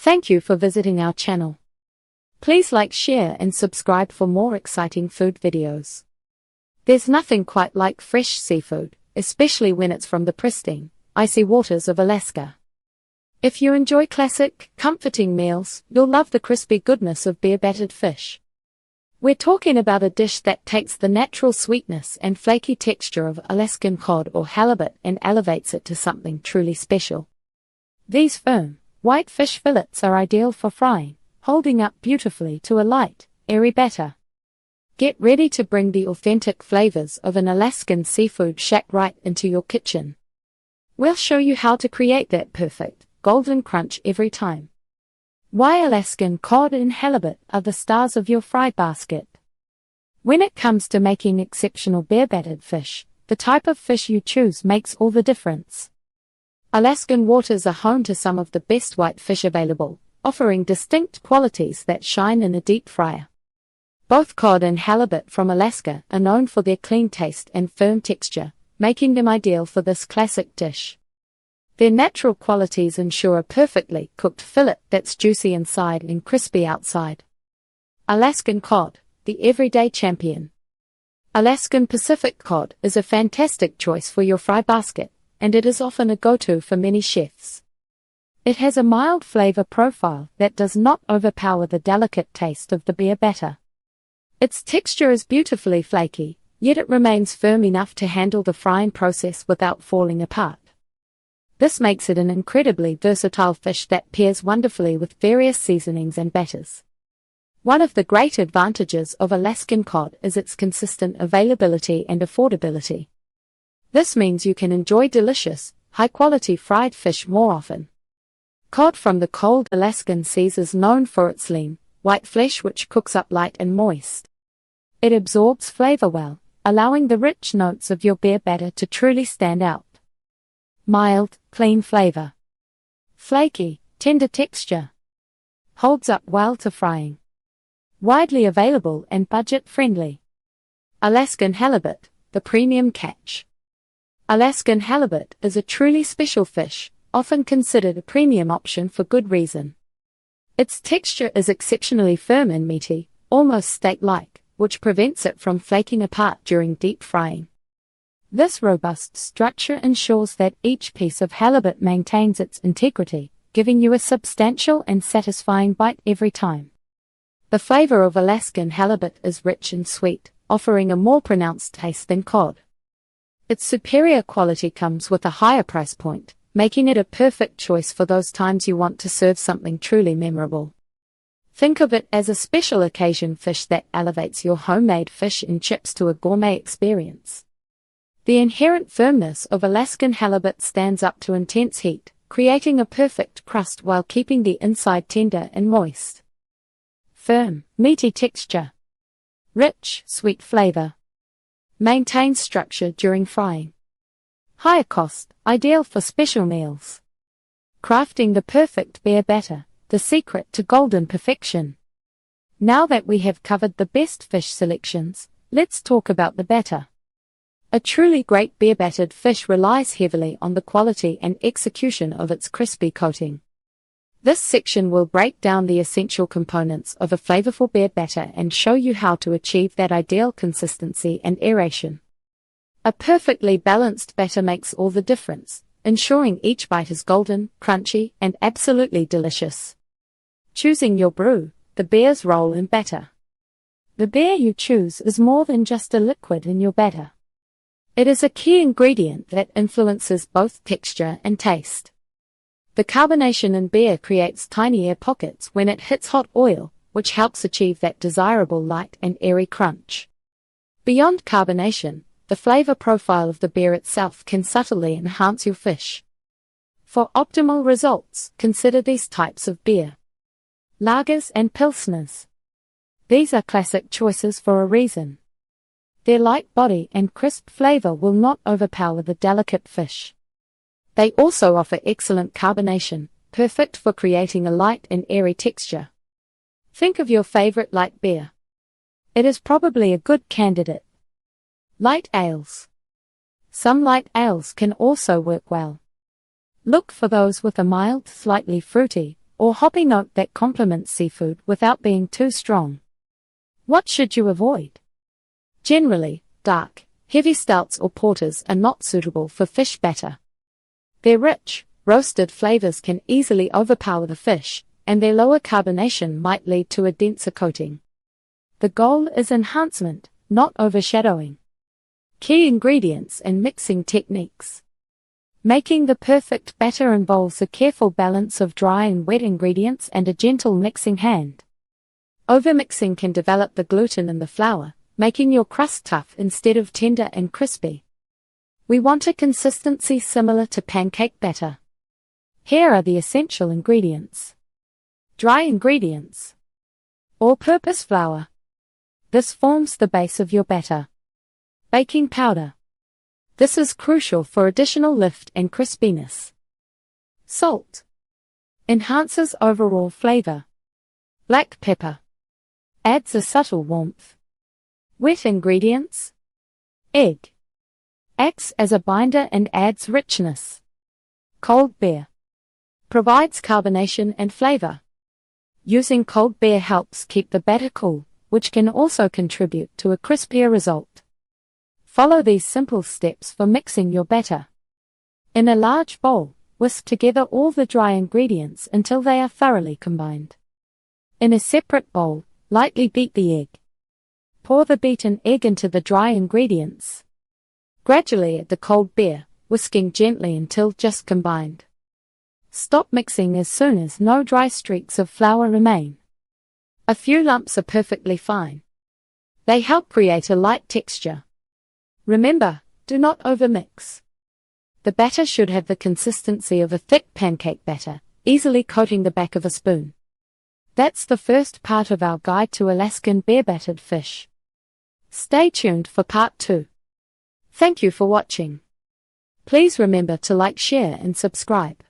Thank you for visiting our channel. Please like, share and subscribe for more exciting food videos. There's nothing quite like fresh seafood, especially when it's from the pristine, icy waters of Alaska. If you enjoy classic, comforting meals, you'll love the crispy goodness of beer-battered fish. We're talking about a dish that takes the natural sweetness and flaky texture of Alaskan cod or halibut and elevates it to something truly special. These firm, white fish fillets are ideal for frying, holding up beautifully to a light, airy batter. Get ready to bring the authentic flavors of an Alaskan seafood shack right into your kitchen. We'll show you how to create that perfect, golden crunch every time. Why Alaskan cod and halibut are the stars of your fry basket. When it comes to making exceptional beer-battered fish, the type of fish you choose makes all the difference. Alaskan waters are home to some of the best white fish available, offering distinct qualities that shine in a deep fryer. Both cod and halibut from Alaska are known for their clean taste and firm texture, making them ideal for this classic dish. Their natural qualities ensure a perfectly cooked fillet that's juicy inside and crispy outside. Alaskan cod, the everyday champion. Alaskan Pacific cod is a fantastic choice for your fry basket, and it is often a go-to for many chefs. It has a mild flavor profile that does not overpower the delicate taste of the beer batter. Its texture is beautifully flaky, yet it remains firm enough to handle the frying process without falling apart. This makes it an incredibly versatile fish that pairs wonderfully with various seasonings and batters. One of the great advantages of Alaskan cod is its consistent availability and affordability. This means you can enjoy delicious, high-quality fried fish more often. Cod from the cold Alaskan seas is known for its lean, white flesh which cooks up light and moist. It absorbs flavor well, allowing the rich notes of your beer batter to truly stand out. Mild, clean flavor. Flaky, tender texture. Holds up well to frying. Widely available and budget-friendly. Alaskan halibut, the premium catch. Alaskan halibut is a truly special fish, often considered a premium option for good reason. Its texture is exceptionally firm and meaty, almost steak-like, which prevents it from flaking apart during deep frying. This robust structure ensures that each piece of halibut maintains its integrity, giving you a substantial and satisfying bite every time. The flavor of Alaskan halibut is rich and sweet, offering a more pronounced taste than cod. Its superior quality comes with a higher price point, making it a perfect choice for those times you want to serve something truly memorable. Think of it as a special occasion fish that elevates your homemade fish and chips to a gourmet experience. The inherent firmness of Alaskan halibut stands up to intense heat, creating a perfect crust while keeping the inside tender and moist. Firm, meaty texture. Rich, sweet flavor. Maintains structure during frying. Higher cost, ideal for special meals. Crafting the perfect beer batter, the secret to golden perfection. Now that we have covered the best fish selections, let's talk about the batter. A truly great beer-battered fish relies heavily on the quality and execution of its crispy coating. This section will break down the essential components of a flavorful beer batter and show you how to achieve that ideal consistency and aeration. A perfectly balanced batter makes all the difference, ensuring each bite is golden, crunchy, and absolutely delicious. Choosing your brew, the beer's role in batter. The beer you choose is more than just a liquid in your batter. It is a key ingredient that influences both texture and taste. The carbonation in beer creates tiny air pockets when it hits hot oil, which helps achieve that desirable light and airy crunch. Beyond carbonation, the flavor profile of the beer itself can subtly enhance your fish. For optimal results, consider these types of beer. Lagers and pilsners. These are classic choices for a reason. Their light body and crisp flavor will not overpower the delicate fish. They also offer excellent carbonation, perfect for creating a light and airy texture. Think of your favorite light beer. It is probably a good candidate. Light ales. Some light ales can also work well. Look for those with a mild, slightly fruity, or hoppy note that complements seafood without being too strong. What should you avoid? Generally, dark, heavy stouts or porters are not suitable for fish batter. Their rich, roasted flavors can easily overpower the fish, and their lower carbonation might lead to a denser coating. The goal is enhancement, not overshadowing. Key ingredients and mixing techniques. Making the perfect batter involves a careful balance of dry and wet ingredients and a gentle mixing hand. Overmixing can develop the gluten in the flour, making your crust tough instead of tender and crispy. We want a consistency similar to pancake batter. Here are the essential ingredients. Dry ingredients. All-purpose flour. This forms the base of your batter. Baking powder. This is crucial for additional lift and crispiness. Salt. Enhances overall flavor. Black pepper. Adds a subtle warmth. Wet ingredients. Egg. Acts as a binder and adds richness. Cold beer. Provides carbonation and flavor. Using cold beer helps keep the batter cool, which can also contribute to a crispier result. Follow these simple steps for mixing your batter. In a large bowl, whisk together all the dry ingredients until they are thoroughly combined. In a separate bowl, lightly beat the egg. Pour the beaten egg into the dry ingredients. Gradually add the cold beer, whisking gently until just combined. Stop mixing as soon as no dry streaks of flour remain. A few lumps are perfectly fine. They help create a light texture. Remember, do not overmix. The batter should have the consistency of a thick pancake batter, easily coating the back of a spoon. That's the first part of our guide to Alaskan beer battered fish. Stay tuned for part 2. Thank you for watching. Please remember to like, share and subscribe.